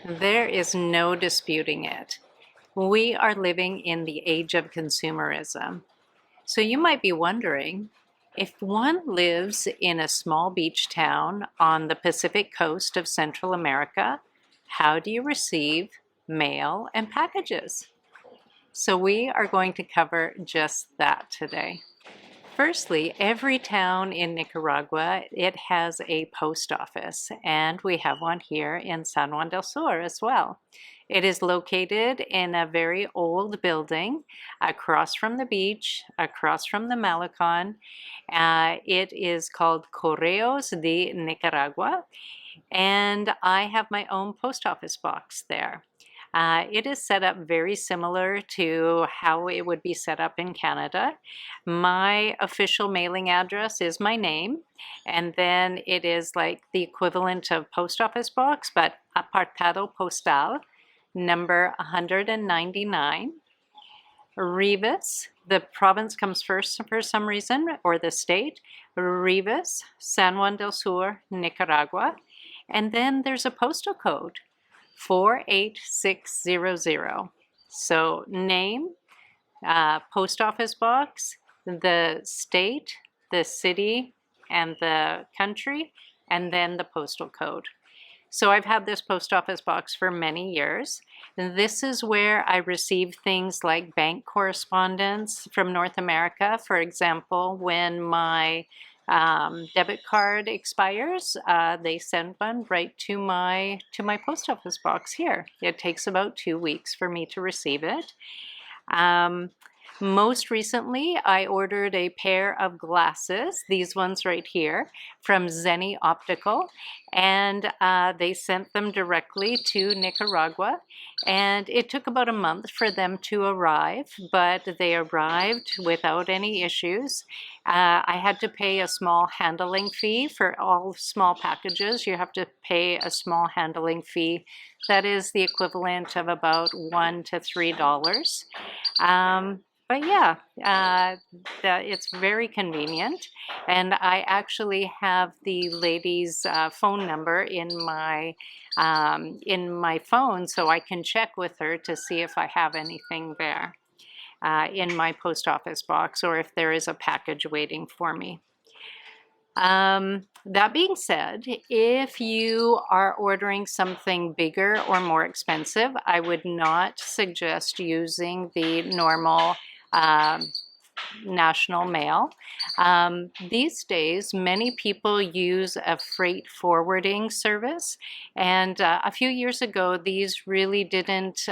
There is no disputing it. We are living in the age of consumerism. So you might be wondering, if one lives in a small beach town on the Pacific coast of Central America, how do you receive mail and packages? So we are going to cover just that today. Firstly, every town in Nicaragua, it has a post office, and we have one here in San Juan del Sur as well. It is located in a very old building across from the beach, across from the Malecon. It is called Correos de Nicaragua, and I have my own post office box there. It is set up very similar to how it would be set up in Canada. My official mailing address is my name, and then it is like the equivalent of post office box, but apartado postal number 199. Rivas, the province comes first for some reason, or the state. Rivas, San Juan del Sur, Nicaragua. And then there's a postal code, 48600. So name, post office box, the state, the city, and the country, and then the postal code. So I've had this post office box for many years. This is where I receive things like bank correspondence from North America. For example, when my debit card expires, they send one right to my post office box here. It takes about 2 weeks for me to receive it. Most recently, I ordered a pair of glasses, these ones right here, from Zenny Optical, and they sent them directly to Nicaragua. And it took about a month for them to arrive, but they arrived without any issues. I had to pay a small handling fee for all small packages. You have to pay a small handling fee. That is the equivalent of about $1 to $3. But yeah, it's very convenient, and I actually have the lady's phone number in my phone, so I can check with her to see if I have anything there in my post office box, or if there is a package waiting for me. That being said, if you are ordering something bigger or more expensive, I would not suggest using the normal national mail. These days, many people use a freight forwarding service, and a few years ago, these really didn't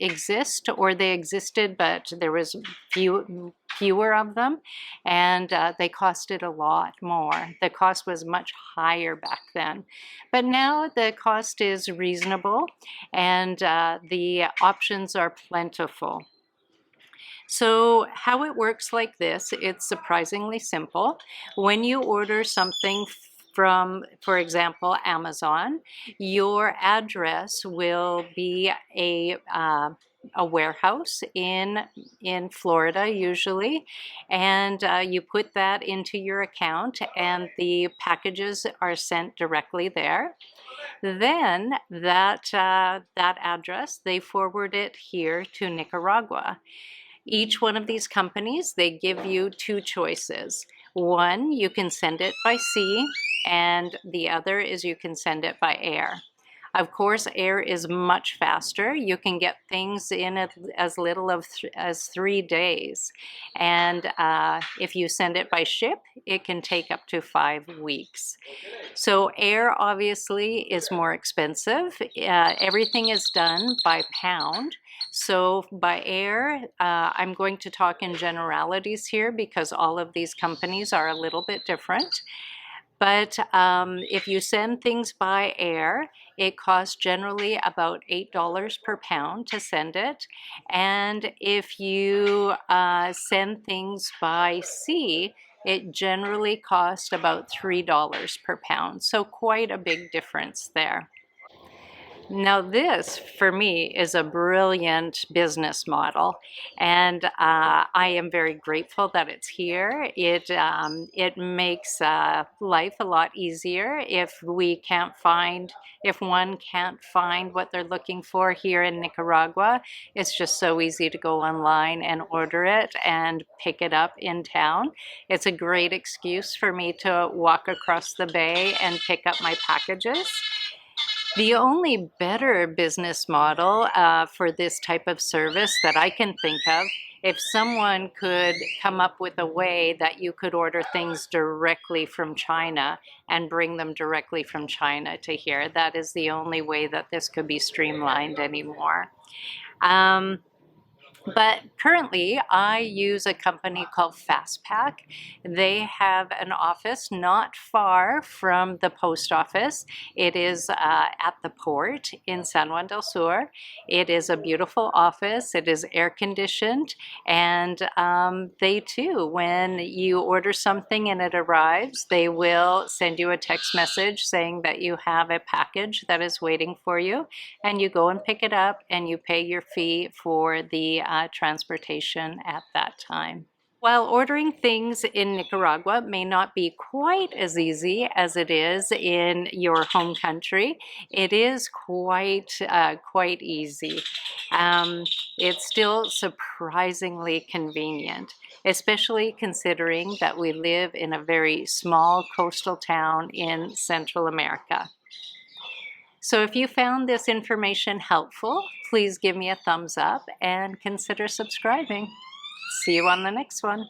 exist, or they existed, but there was fewer of them, and they costed a lot more. The cost was much higher back then, but now the cost is reasonable, and the options are plentiful. So how it works like this, it's surprisingly simple. When you order something from, for example, Amazon, your address will be a warehouse in Florida usually, and you put that into your account, and the packages are sent directly there. Then that address, they forward it here to Nicaragua. Each one of these companies, they give you two choices. One, you can send it by sea, and the other is you can send it by air. Of course, air is much faster. You can get things in as little as 3 days. And if you send it by ship, it can take up to 5 weeks. So air obviously is more expensive. Everything is done by pound. So by air, I'm going to talk in generalities here because all of these companies are a little bit different. But if you send things by air, it costs generally about $8 per pound to send it. And if you send things by sea, it generally costs about $3 per pound. So quite a big difference there. Now, this for me is a brilliant business model, and I am very grateful that it's here. It makes life a lot easier if one can't find what they're looking for here in Nicaragua. It's just so easy to go online and order it and pick it up in town. It's a great excuse for me to walk across the bay and pick up my packages. The only better business model for this type of service that I can think of, if someone could come up with a way that you could order things directly from China and bring them directly from China to here, that is the only way that this could be streamlined anymore. Um, but currently, I use a company called FastPack. They have an office not far from the post office. It is at the port in San Juan del Sur. It is a beautiful office. It is air conditioned, and they too, when you order something and it arrives, they will send you a text message saying that you have a package that is waiting for you, and you go and pick it up and you pay your fee for the transportation at that time. While ordering things in Nicaragua may not be quite as easy as it is in your home country, it is quite easy. Um, it's still surprisingly convenient, especially considering that we live in a very small coastal town in Central America. So if you found this information helpful, please give me a thumbs up and consider subscribing. See you on the next one.